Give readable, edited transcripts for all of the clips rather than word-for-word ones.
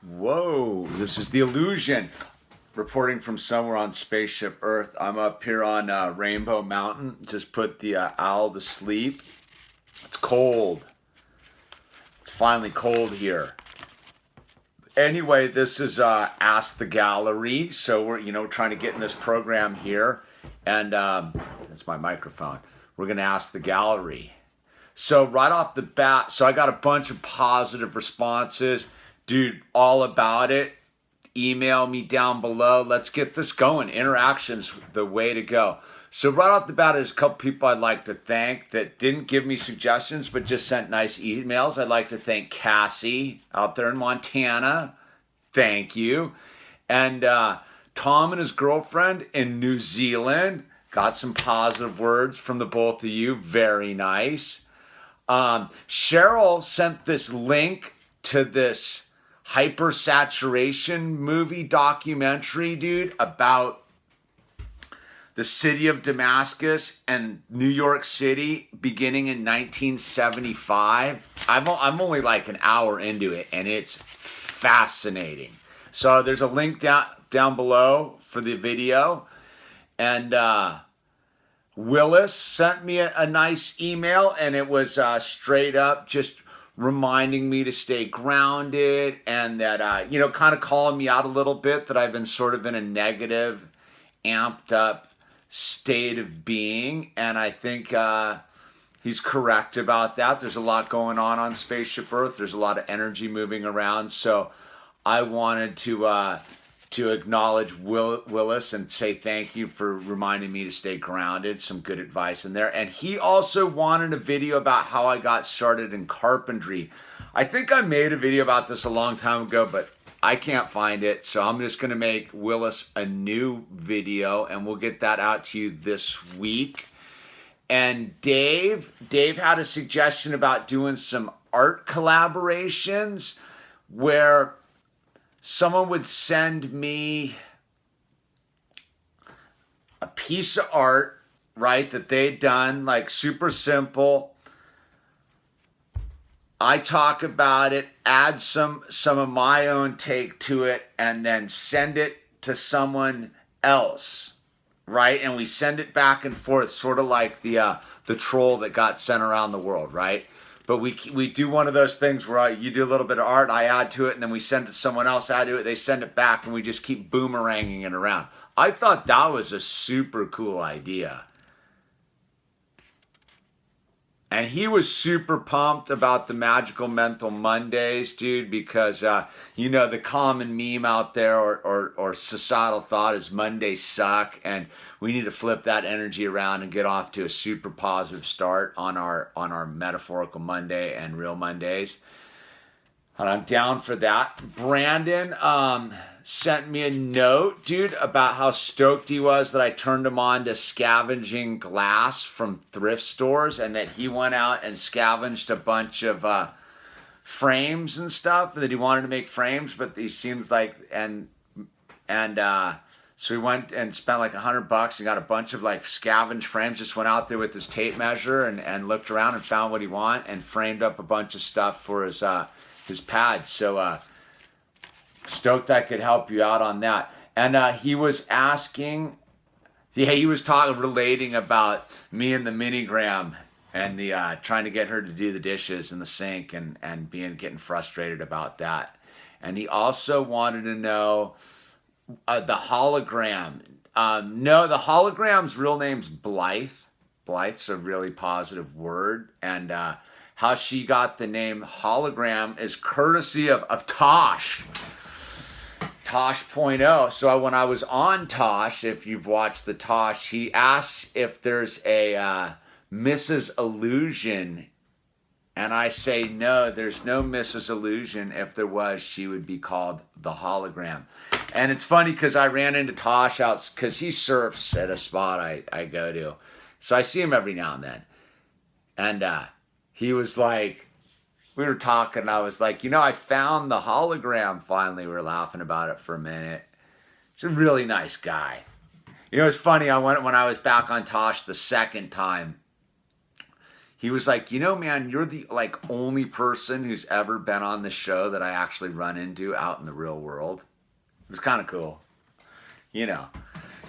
Whoa, this is the illusion. Reporting from somewhere on Spaceship Earth. I'm up here on Rainbow Mountain. Just put the owl to sleep. It's cold. It's finally cold here. Anyway, this is Ask the Gallery. So we're trying to get in this program here. And that's my microphone. We're going to ask the gallery. So right off the bat, so I got a bunch of positive responses. Dude, all about it. Email me down below. Let's get this going. Interaction's the way to go. So right off the bat, there's a couple people I'd like to thank that didn't give me suggestions, but just sent nice emails. I'd like to thank Cassie out there in Montana. Thank you. And Tom and his girlfriend in New Zealand. Got some positive words from the both of you. Very nice. Cheryl sent this link to this hypersaturation movie documentary, dude, about the city of Damascus and New York City beginning in 1975. I'm only like an hour into it, and it's fascinating. So there's a link down below for the video. And Willis sent me a nice email, and it was straight up just reminding me to stay grounded, and that, kind of calling me out a little bit that I've been sort of in a negative, amped up state of being. And I think he's correct about that. There's a lot going on Spaceship Earth. There's a lot of energy moving around. So I wanted to acknowledge Willis and say thank you for reminding me to stay grounded. Some good advice in there. And he also wanted a video about how I got started in carpentry. I think I made a video about this a long time ago, but I can't find it. So I'm just going to make Willis a new video, and we'll get that out to you this week. And Dave had a suggestion about doing some art collaborations where someone would send me a piece of art, right, that they'd done, like super simple. I talk about it, add some of my own take to it, and then send it to someone else, right? And we send it back and forth, sort of like the troll that got sent around the world, right? But we do one of those things where you do a little bit of art, I add to it, and then we send it to someone else, add to it, they send it back, and we just keep boomeranging it around. I thought that was a super cool idea. And he was super pumped about the Magical Mental Mondays, dude, because, the common meme out there or societal thought is Mondays suck, and we need to flip that energy around and get off to a super positive start on our metaphorical Monday and real Mondays. And I'm down for that. Brandon sent me a note, dude, about how stoked he was that I turned him on to scavenging glass from thrift stores, and that he went out and scavenged a bunch of frames and stuff, and that he wanted to make frames, but he seems like, so he went and spent like $100 and got a bunch of like scavenged frames, just went out there with his tape measure and looked around and found what he wanted and framed up a bunch of stuff for his pad. So stoked I could help you out on that. And he was asking, he was relating about me and the minigram and the trying to get her to do the dishes in the sink and getting frustrated about that. And he also wanted to know the hologram. No, the hologram's real name's Blythe. Blythe's a really positive word. And how she got the name hologram is courtesy of Tosh. Tosh.0. So when I was on Tosh, if you've watched the Tosh, he asks if there's a Mrs. Illusion. And I say, no, there's no Mrs. Illusion. If there was, she would be called the hologram. And it's funny because I ran into Tosh out because he surfs at a spot I go to. So I see him every now and then. And he was like, we were talking, and I was like, I found the hologram finally. We were laughing about it for a minute. He's a really nice guy. It's funny, when I was back on Tosh the second time, he was like, you know, man, you're the like only person who's ever been on the show that I actually run into out in the real world. It was kind of cool, you know,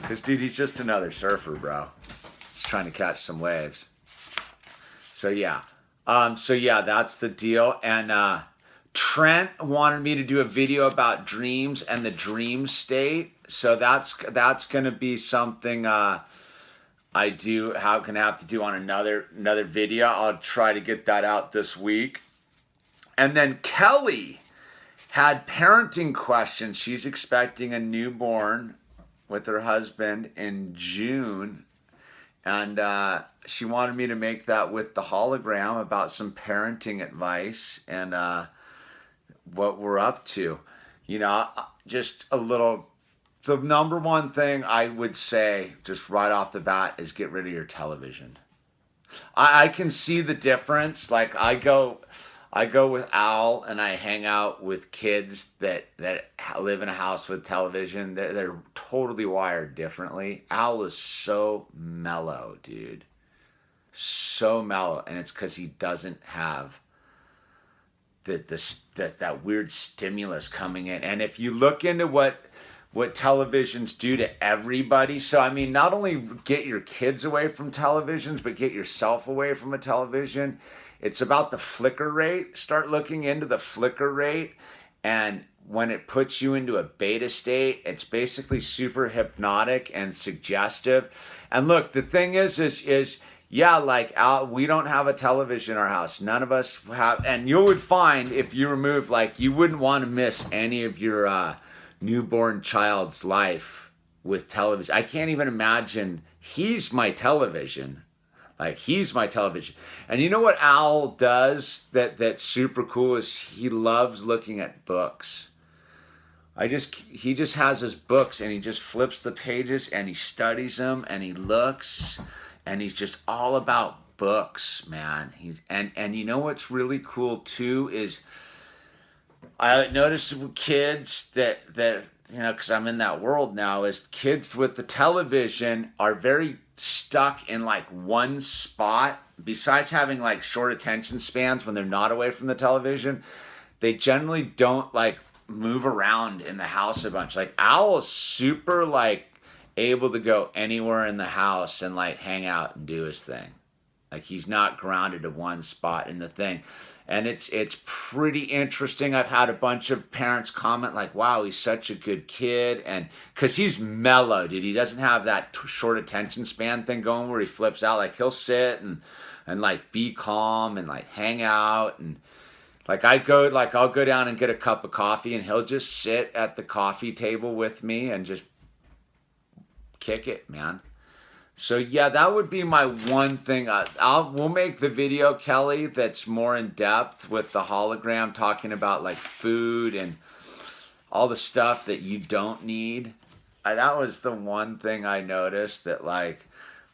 because dude, he's just another surfer, bro. He's trying to catch some waves. So yeah, that's the deal. And Trent wanted me to do a video about dreams and the dream state. So that's gonna be something I do gonna have to do on another video. I'll try to get that out this week. And then Kelly had parenting questions. She's expecting a newborn with her husband in June. And she wanted me to make that with the hologram about some parenting advice and what we're up to. You know, just a little. The number one thing I would say, just right off the bat, is get rid of your television. I can see the difference. Like I go with Al and I hang out with kids that live in a house with television. They're totally wired differently. Al is so mellow, dude. So mellow, and it's because he doesn't have that weird stimulus coming in. And if you look into what televisions do to everybody, so I mean, not only get your kids away from televisions, but get yourself away from a television. It's about the flicker rate. Start looking into the flicker rate, and when it puts you into a beta state, it's basically super hypnotic and suggestive. And look, the thing is yeah, like we don't have a television in our house. None of us have, and you would find if you remove, like, you wouldn't want to miss any of your newborn child's life with television. I can't even imagine. He's my television. Like, he's my television. And you know what Al does that's super cool is he loves looking at books. He just has his books and he just flips the pages and he studies them and he looks and he's just all about books, man. And you know what's really cool too is I noticed with kids that you know, because I'm in that world now, is kids with the television are very stuck in like one spot. Besides having like short attention spans when they're not away from the television, they generally don't like move around in the house a bunch. Like Al is super like able to go anywhere in the house and like hang out and do his thing. Like he's not grounded to one spot in the thing. And it's pretty interesting. I've had a bunch of parents comment like, wow, he's such a good kid. And because he's mellow, dude. He doesn't have that short attention span thing going where he flips out. Like he'll sit and like be calm and like hang out. And like I'll go down and get a cup of coffee and he'll just sit at the coffee table with me and just kick it, man. So yeah, that would be my one thing. We'll make the video, Kelly, that's more in depth with the hologram, talking about like food and all the stuff that you don't need. That was the one thing I noticed, that like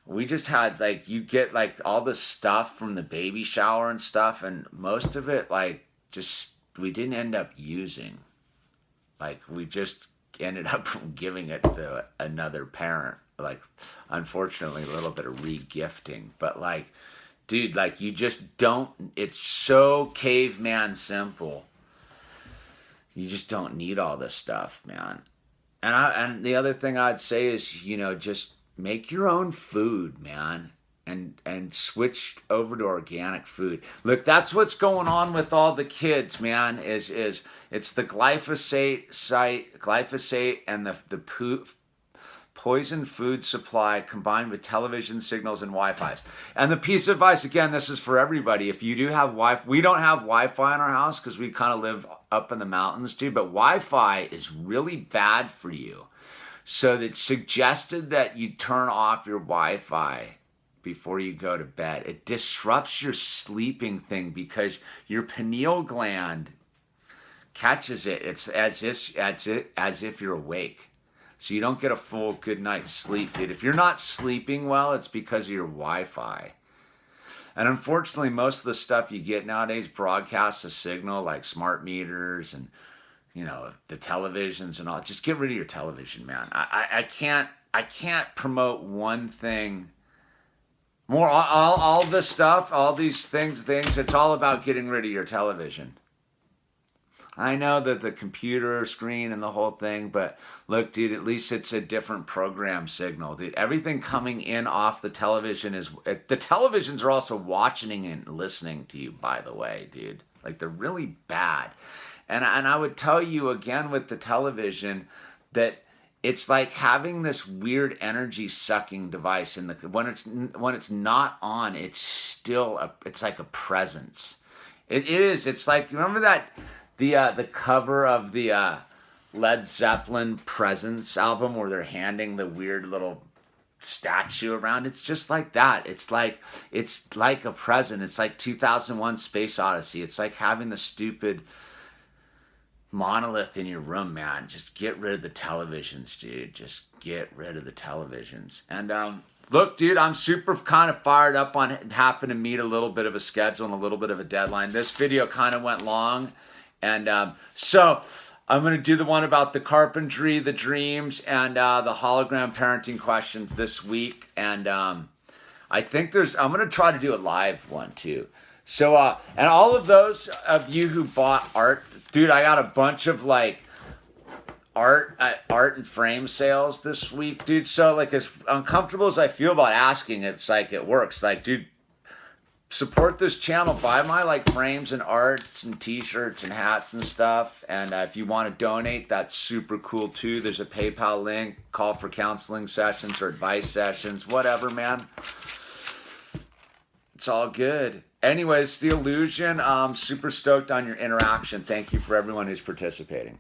we just had like, you get like all the stuff from the baby shower and stuff, and most of it like just we didn't end up using. Like we just ended up giving it to another parent. Like, unfortunately, a little bit of re-gifting. But like, dude, like you just don't, it's so caveman simple. You just don't need all this stuff, man. And the other thing I'd say is, you know, just make your own food, man. And switch over to organic food. Look, that's what's going on with all the kids, man, is it's the glyphosate and the poison food supply combined with television signals and Wi-Fi's. And the piece of advice, again, this is for everybody. If you do have Wi-Fi, we don't have Wi-Fi in our house because we kind of live up in the mountains too, but Wi-Fi is really bad for you. So it's suggested that you turn off your Wi-Fi before you go to bed. It disrupts your sleeping thing because your pineal gland catches it. It's as if you're awake. So you don't get a full good night's sleep, dude. If you're not sleeping well, it's because of your Wi-Fi. And unfortunately, most of the stuff you get nowadays broadcasts a signal, like smart meters and, you know, the televisions and all. Just get rid of your television, man. I can't promote one thing More all this stuff, all these things. It's all about getting rid of your television. I know that the computer screen and the whole thing, but look, dude, at least it's a different program signal, dude. Everything coming in off the television is the televisions are also watching and listening to you, by the way, dude. Like they're really bad. And I would tell you again with the television that it's like having this weird energy sucking device in the when it's not on, it's still it's like a presence. It is. It's like, remember that the cover of the Led Zeppelin Presence album where they're handing the weird little statue around? It's just like that. It's like a present. It's like 2001 Space Odyssey. It's like having the stupid monolith in your room, man. Just get rid of the televisions, dude. Just get rid of the televisions. And look, dude, I'm super kind of fired up on having to meet a little bit of a schedule and a little bit of a deadline. This video kind of went long. And so I'm going to do the one about the carpentry, the dreams, and the hologram parenting questions this week. And I think I'm going to try to do a live one too. So, and all of those of you who bought art, dude, I got a bunch of like art and frame sales this week, dude. So like, as uncomfortable as I feel about asking, it's like, it works. Like, dude, support this channel, buy my like frames and arts and t-shirts and hats and stuff. And if you want to donate, that's super cool too. There's a PayPal link, call for counseling sessions or advice sessions, whatever, man. It's all good. Anyways, The Illusion, I'm super stoked on your interaction. Thank you for everyone who's participating.